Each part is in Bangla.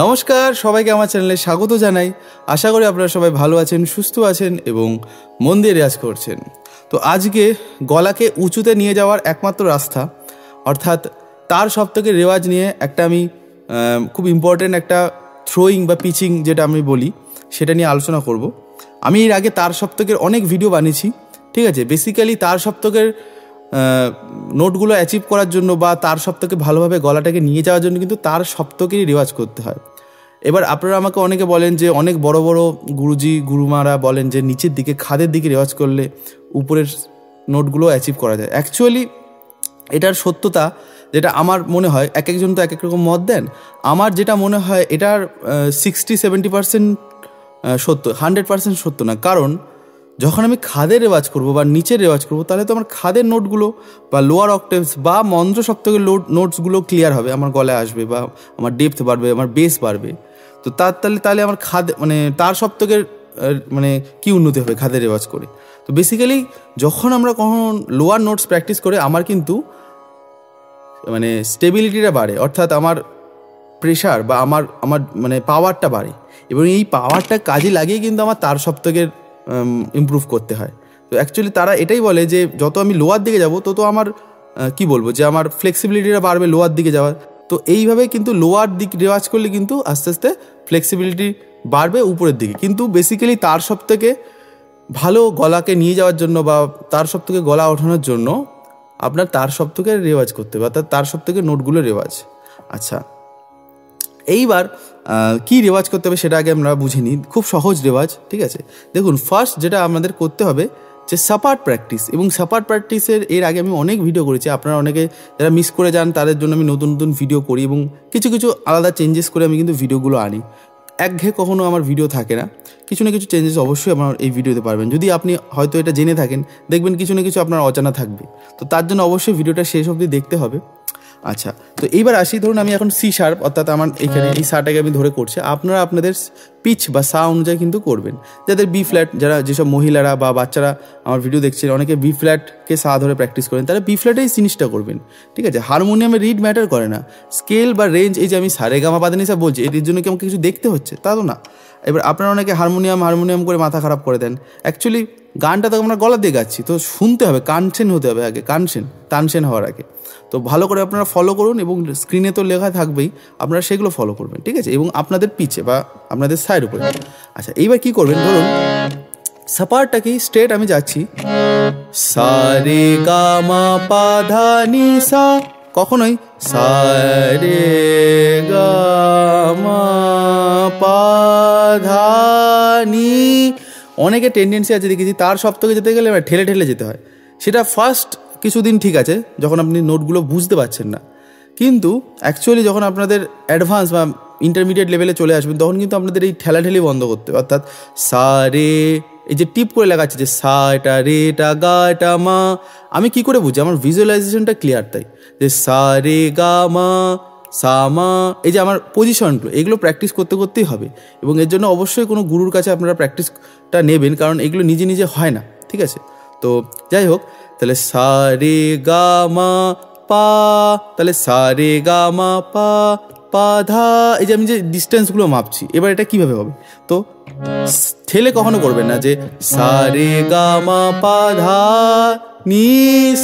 নমস্কার, সবাইকে আমার চ্যানেলে স্বাগত জানাই। আশা করি আপনারা সবাই ভালো আছেন, সুস্থ আছেন এবং মন দিয়ে রেয়াজ করছেন। তো আজকে গলাকে উঁচুতে নিয়ে যাওয়ার একমাত্র রাস্তা অর্থাৎ তার সপ্তকের রেওয়াজ নিয়ে একটা আমি খুব ইম্পর্টেন্ট একটা থ্রোয়িং বা পিচিং যেটা আমি বলি সেটা নিয়ে আলোচনা করব। আমি এর আগে তার সপ্তকের অনেক ভিডিও বানিয়েছি, ঠিক আছে। বেসিক্যালি তার সপ্তকের নোটগুলো অ্যাচিভ করার জন্য বা তার সপ্তকে ভালোভাবে গলাটাকে নিয়ে যাওয়ার জন্য কিন্তু তার সপ্তকেরই রেওয়াজ করতে হয়। এবার আপনারা আমাকে অনেকে বলেন যে অনেক বড় বড় গুরুজি গুরুমারা বলেন যে নিচের দিকে খাদের দিকে রেওয়াজ করলে উপরের নোটগুলো অ্যাচিভ করা যায়। অ্যাকচুয়ালি এটার সত্যতা যেটা আমার মনে হয়, এক একজন তো এক এক রকম মত দেন, আমার যেটা মনে হয় এটার 60-70% সত্য, 100% সত্য না। কারণ যখন আমি খাদের রেওয়াজ করব বা নিচের রেওয়াজ করব তাহলে তো আমার খাদের নোটগুলো বা লোয়ার অক্টেভস বা মন্ত্র সপ্তকের নোটসগুলো ক্লিয়ার হবে, আমার গলায় আসবে বা আমার ডেপথ বাড়বে, আমার বেস বাড়বে। তো তাহলে আমার মানে তার সপ্তকের মানে কি উন্নতি হবে খাদের রেওয়াজ করে। তো বেসিক্যালি যখন আমরা কখন লোয়ার নোটস প্র্যাকটিস করে আমার কিন্তু মানে স্টেবিলিটিটা বাড়ে, অর্থাৎ আমার প্রেশার বা আমার মানে পাওয়ারটা বাড়ে এবং এই পাওয়ারটা কাজে লাগিয়ে কিন্তু আমার তার সপ্তকের ইমপ্রুভ করতে হয়। তো অ্যাকচুয়ালি তারা এটাই বলে যে যত আমি লোয়ার দিকে যাব তত আমার কি বলবো যে আমার ফ্লেক্সিবিলিটিটা বাড়বে লোয়ার দিকে যাওয়ার। তো এইভাবে কিন্তু লোয়ার দিক রেওয়াজ করলে কিন্তু আস্তে আস্তে ফ্লেক্সিবিলিটি বাড়বে উপরের দিকে। কিন্তু বেসিক্যালি তার সপ্তকে ভালো গলাকে নিয়ে যাওয়ার জন্য বা তার সপ্তকে গলা ওঠানোর জন্য আপনার তার সপ্তকের রেওয়াজ করতে হবে, অর্থাৎ তার সপ্তকের নোটগুলো রেওয়াজ। আচ্ছা, এইবার কি রেওয়াজ করতে হবে সেটা আগে আমরা বুঝে নিই। খুব সহজ রেওয়াজ, ঠিক আছে। দেখুন, ফার্স্ট যেটা আমাদের করতে হবে যে সাপাট প্র্যাকটিস, এবং সাপাট প্র্যাকটিসের এর আগে আমি অনেক ভিডিও করেছি। আপনারা অনেকে যারা মিস করে যান তাদের জন্য আমি নতুন নতুন ভিডিও করি এবং কিছু কিছু আলাদা চেঞ্জেস করে আমি কিন্তু ভিডিওগুলো আনি। একঘেয়ে কখনো আমার ভিডিও থাকে না, কিছু না কিছু চেঞ্জেস অবশ্যই আপনার এই ভিডিওতে পারবেন। যদি আপনি হয়তো এটা জেনে থাকেন, দেখবেন কিছু না কিছু আপনার অজানা থাকবে। তো তার জন্য অবশ্যই ভিডিওটা শেষ অবধি দেখতে হবে। আচ্ছা, তো এইবার আসি, ধরুন আমি এখন সি শার্প, অর্থাৎ আমার এখানে এই সাটাকে আমি ধরে করছি। আপনারা আপনাদের পিচ বা সা অনুযায়ী কিন্তু করবেন। যাদের বি ফ্ল্যাট, যারা যেসব মহিলারা বা বাচ্চারা আমার ভিডিও দেখছেন অনেকে বি ফ্ল্যাটকে সা ধরে প্র্যাকটিস করেন, তারা বি ফ্ল্যাটেই জিনিসটা করবেন, ঠিক আছে। হারমোনিয়ামে রিড ম্যাটার করে না, স্কেল বা রেঞ্জ, এই যে আমি সারে গামা পাদানিসা বলছি এর জন্য কি আমাকে কিছু দেখতে হচ্ছে তা তো না। এবার আপনারা অনেকে হারমোনিয়াম করে মাথা খারাপ করে দেন। অ্যাকচুয়ালি গানটা তো আমরা গলা দিয়ে গাচ্ছি, তো শুনতে হবে, কানসেন হতে হবে আগে, তানসেন হওয়ার আগে। তো ভালো করে আপনারা ফলো করুন এবং স্ক্রিনে তো লেখা থাকবেই, আপনারা সেগুলো ফলো করবেন, ঠিক আছে, এবং আপনাদের পিছে বা আপনাদের সাইড উপরে। আচ্ছা, এইবার কি করবেন, ধরুন সাপারটাকেই স্ট্রেট আমি যাচ্ছি, সা রে গা মা পা ধা নি সা, কখনোই সা রে গা মা পা ধা নি। অনেকে টেন্ডেন্সি আছে দেখেছি তার সপ্তকে যেতে গেলে ঠেলে ঠেলে যেতে হয়। সেটা ফার্স্ট কিছুদিন ঠিক আছে যখন আপনি নোটগুলো বুঝতে পারছেন না, কিন্তু অ্যাকচুয়ালি যখন আপনাদের অ্যাডভান্স বা ইন্টারমিডিয়েট লেভেলে চলে আসবেন তখন কিন্তু আপনাদের এই ঠেলাঠেলি বন্ধ করতে হবে। অর্থাৎ সা রে, এই যে টিপ করে লেখা আছে যে সা এটা রে এটা গা এটা মা, আমি কি করে বুঝি, আমার ভিজুয়ালাইজেশনটা ক্লিয়ার, তাই যে সা রে গা মা সা মা, এই যে আমার পজিশনগুলো এগুলো প্র্যাকটিস করতে করতেই হবে। এবং এর জন্য অবশ্যই কোনো গুরুর কাছে আপনারা প্র্যাকটিসটা নেবেন, কারণ এগুলো নিজে নিজে হয় না, ঠিক আছে। তো যাই হোক, তাহলে সা রে গা মা পা, তাহলে সা রে গা মা পা পা ধা, এই যে আমি যে ডিস্টেন্সগুলো মাপছি, এবার এটা কিভাবে হবে, তো ঠেলে কখনো করবেন না যে সা রে গা মা পা ধা নি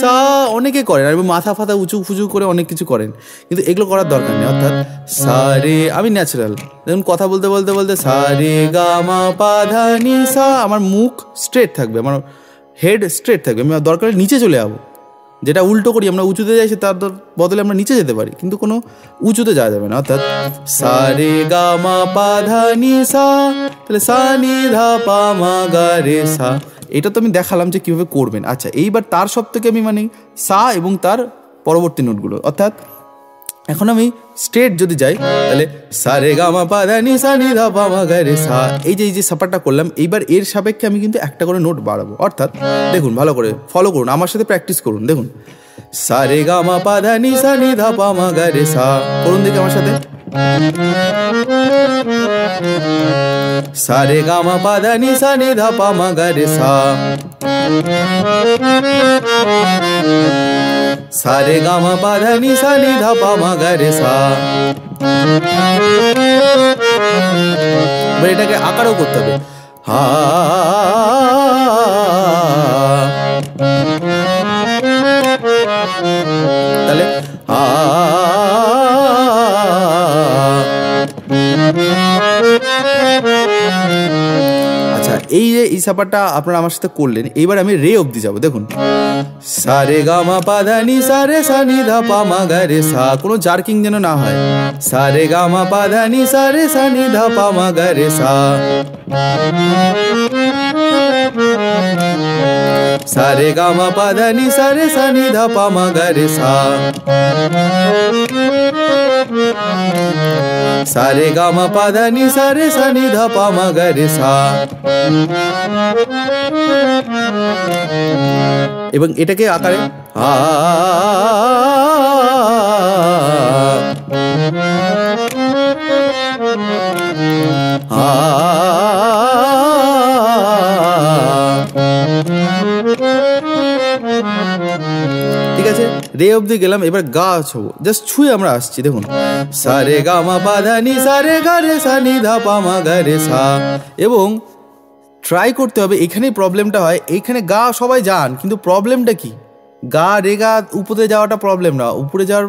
সা। অনেকে করেন আর মাথা ফাথা উঁচু ফুচু করে অনেক কিছু করেন, কিন্তু এগুলো করার দরকার নেই। অর্থাৎ সা রে, আমি ন্যাচারাল, দেখুন কথা বলতে বলতে বলতে সা রে গা মা পা ধা নি সা, আমার মুখ স্ট্রেট থাকবে, আমার হেড স্ট্রেট থাকবে, আমি দরকার নিচে চলে যাবো। যেটা উল্টো করি, আমরা উঁচুতে যাই তার বদলে আমরা নিচে যেতে পারি, কিন্তু কোনো উঁচুতে যাওয়া যাবে না। অর্থাৎ সা রে গা মা পা ধা নি সা, তাহলে সা নি ধা পা মা গা রে সা। এটা তো আমি দেখালাম যে কীভাবে করবেন। আচ্ছা, এইবার তার সপ্তকে আমি মানে সা এবং তার পরবর্তী নোটগুলো, অর্থাৎ এখন আমি স্ট্রেট যদি যাই তাহলে সা রে গা মা পা ধা নি সা নি ধা পা মা গা রে সা, এই যে সাপারটা করলাম, এইবার এর সাপেক্ষে আমি কিন্তু একটা করে নোট বাড়াবো। অর্থাৎ দেখুন, ভালো করে ফলো করুন, আমার সাথে প্র্যাকটিস করুন। দেখুন, সা রে গা মা পা ধা নি সা নি ধা পা মা গা রে সা, করুন দেখি আমার সাথে। সা রে গা মা পা ধা নি সা নি ধা পা মা গা রে সা, সা রে গা মা পা ধা নি সা নি ধা পা মা গা রে সা। এবার এটাকে আকারও করতে হবে, হা, তাহলে হা, আচ্ছা এই যে ইসাপাটা আপনারা আমার সাথে করলেন, এইবার আমি রে অবধি যাবো। দেখুন সা রে গা মা পা ধা নি সা রে সা নি ধা পা মা গা রে সা, কোনো জার্কিং যেন না হয়, সা রে গা মা পা ধা নি সা রে সা নি ধা পা মা গা রে সা, সা রে গা মা পা ধা নি সা রে সা নি ধা পা মা গা রে সা, সা রে গা মা পা ধা নি সা রে সা নি ধা পা মা গা রে সা। এবং এটাকে আকারে হা, হা, ঠিক আছে, রে অবধি গেলাম। এবার গা ছবো, জাস্ট ছুঁয়ে আমরা আসছি। দেখুন সা রে গা মা পা ধা নি সা রে গা রে সা নি ধা পা মা গা রে সা। এবং ট্রাই করতে হবে, এখানেই প্রবলেমটা হয়, এইখানে গা সবাই যান, কিন্তু প্রবলেমটা কি, গা রে গা উপরে যাওয়াটা প্রবলেম না, উপরে যাওয়ার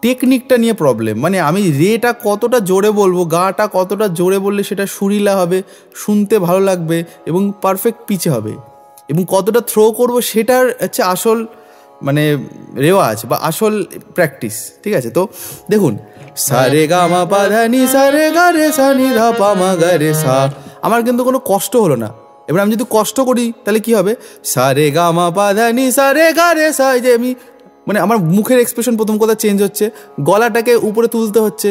টেকনিকটা নিয়ে প্রবলেম। মানে আমি রেটা কতটা জোরে বলবো, গাটা কতটা জোরে বললে সেটা সুরিলা হবে, শুনতে ভালো লাগবে এবং পারফেক্ট পিচে হবে, এবং কতটা থ্রো করব সেটার হচ্ছে আসল মানে রেওয়াজ বা আসল প্র্যাকটিস। ঠিক আছে, তো দেখুন সা রে গা মা পা ধা নি সা রে গা রে সা নি ধা পা মা গা রে সা, আমার কিন্তু কোনো কষ্ট হলো না। এবার আমি যদি কষ্ট করি তাহলে কি হবে, সা রে গা মা পা ধা নি সা রে গা রে সা, এই যে আমি মানে আমার মুখের এক্সপ্রেশন প্রথম কথা চেঞ্জ হচ্ছে, গলাটাকে উপরে তুলতে হচ্ছে,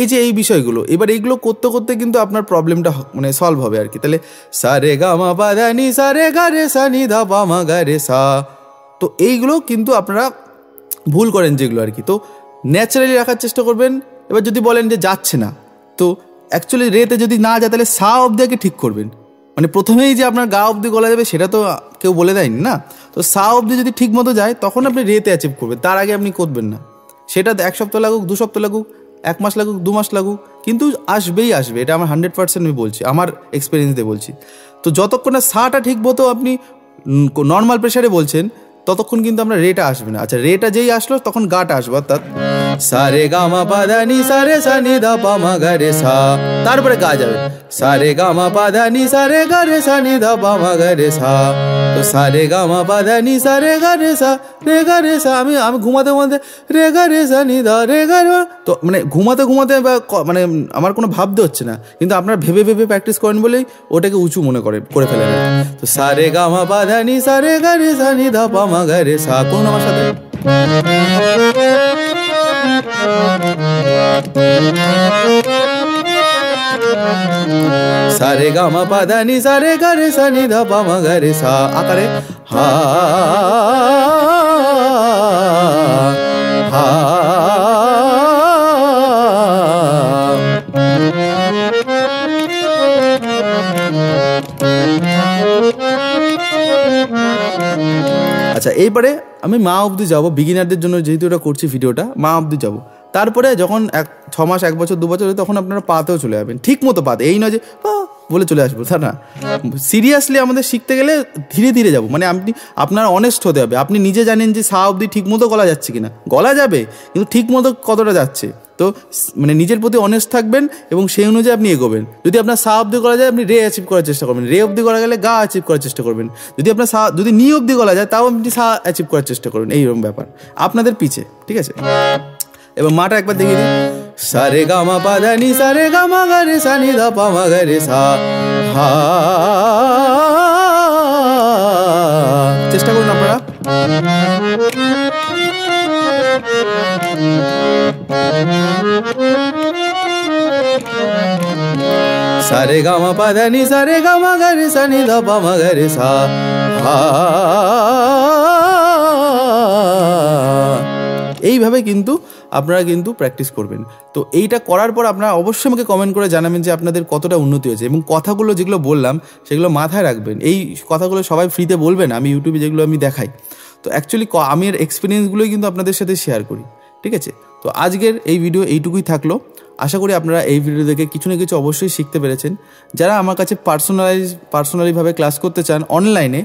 এই যে এই বিষয়গুলো, এবার এইগুলো করতে করতে কিন্তু আপনার প্রবলেমটা মানে সলভ হবে আর কি। তাহলে সা রে গা মা পা ধা নি সা রে গা রে সা নি ধা পা মা গা রে সা। তো এইগুলো কিন্তু আপনারা ভুল করেন যেগুলো আর কি, তো ন্যাচারালি রাখার চেষ্টা করবেন। এবার যদি বলেন যে যাচ্ছে না, তো অ্যাকচুয়ালি রেতে যদি না যায় তাহলে সা অবধি আগে ঠিক করবেন। মানে প্রথমেই যে আপনার গা অবধি গলা যাবে সেটা তো কেউ বলে দেয়নি না, তো সা অবধি যদি ঠিক মতো যায় তখন আপনি রেতে অ্যাচিভ করবেন, তার আগে আপনি করবেন না। সেটা 1 সপ্তাহ লাগুক, 2 সপ্তাহ লাগুক, 1 মাস লাগুক, 2 মাস লাগুক, কিন্তু আসবেই আসবে, এটা আমার 100% আমি বলছি, আমার এক্সপিরিয়েন্স দিয়ে বলছি। তো যতক্ষণ না সাটা ঠিক মতো আপনি নর্মাল প্রেশারে বলছেন ততক্ষণ কিন্তু আমরা রেটা আসবে না। আচ্ছা রেটা যেই আসলো তখন গাটা আসবে, অর্থাৎ সা রে গা মা পা ধা নি সা রে সা নি ধা পা মা গা রে সা, তারপরে গা যাবে সা রে গা মা পা ধা নি সা রে গা রে সা নি ধা পা মা গা রে সা। তো সা রে গা মা পা ধা নি সা রে গা রে সা, রে গা রে সা, আমি ঘুমাতে ঘুমাতে রে গা রে সা নি ধা রে গা রে, তো মানে ঘুমাতে ঘুমাতে মানে আমার কোনো ভাবতে হচ্ছে না, কিন্তু আপনারা ভেবে ভেবে প্র্যাকটিস করেন বলেই ওটাকে উঁচু মনে করে ফেলেন। তো সা রে গা মা পা ধা নি সা রে গা রে সা নি ধা পা মা গা রে সা। কোন আমার সাথে সা রে গা মা পা ধা নি সা রে গা রে সা নি ধা পা মা গা রে সা, আকারে হা, হা, আচ্ছা এইবারে আমি মা অবধি যাবো, বিগিনারদের জন্য যেহেতু এটা করছি ভিডিওটা, মা অবধি যাবো। তারপরে যখন 6 মাস, 1 বছর, 2 বছর, তখন আপনারা পাতেও চলে যাবেন, ঠিক মতো পাতে, এই নয় যে বলে চলে আসবো, তা না। সিরিয়াসলি আমাদের শিখতে গেলে ধীরে ধীরে যাবো, মানে আপনি আপনার অনেস্ট হতে হবে, আপনি নিজে জানেন যে সা অবধি ঠিক মতো গলা যাচ্ছে কিনা, গলা যাবে কিন্তু ঠিক মতো কতটা যাচ্ছে, তো মানে নিজের প্রতি অনেস্ট থাকবেন এবং সেই অনুযায়ী আপনি এগোবেন। যদি আপনার সা অবধি গলা যায় আপনি রে অ্যাচিভ করার চেষ্টা করবেন, রে অবধি গলা গেলে গা অ্যাচিভ করার চেষ্টা করবেন, যদি আপনার যদি নি অবধি গলা যায় তাও আপনি সা অ্যাচিভ করার চেষ্টা করবেন, এইরকম ব্যাপার আপনাদের পিছে। ঠিক আছে, এবার মাটা একবার দেখিয়ে দিই, সা রে গা মা পা ধা নি সা রে গা মা গা রে সা নি ধা পা মা গা রে সা, হা, চেষ্টা করুন আপনারা। সা রে গা মা পা ধা নি সা রে গা মা গা রে সা নি ধা পা মা গা রে সা, হা। এইভাবে কিন্তু আপনারা কিন্তু প্র্যাকটিস করবেন। তো এইটা করার পর আপনারা অবশ্যই আমাকে কমেন্ট করে জানাবেন যে আপনাদের কতটা উন্নতি হয়েছে, এবং কথাগুলো যেগুলো বললাম সেগুলো মাথায় রাখবেন। এই কথাগুলো সবাই ফ্রিতে বলবেন, আমি ইউটিউবে যেগুলো আমি দেখাই, তো অ্যাকচুয়ালি আমি এর এক্সপিরিয়েন্সগুলোই কিন্তু আপনাদের সাথে শেয়ার করি। ঠিক আছে, তো আজকের এই ভিডিও এইটুকুই থাকলো। আশা করি আপনারা এই ভিডিও দেখে কিছু না কিছু অবশ্যই শিখতে পেরেছেন। যারা আমার কাছে পার্সোনালিভাবে ক্লাস করতে চান অনলাইনে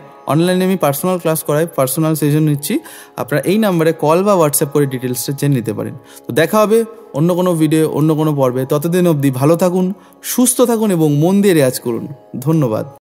আমি পার্সোনাল ক্লাস করাই, পার্সোনাল সেশন নিচ্ছি। আপনারা এই নাম্বারে কল বা হোয়াটসঅ্যাপ করে ডিটেলসটা জেনে নিতে পারেন। তো দেখা হবে অন্য কোনো ভিডিও, অন্য কোনো পর্বে। ততদিন অবধি ভালো থাকুন, সুস্থ থাকুন এবং মন দিয়ে রেয়াজ করুন। ধন্যবাদ।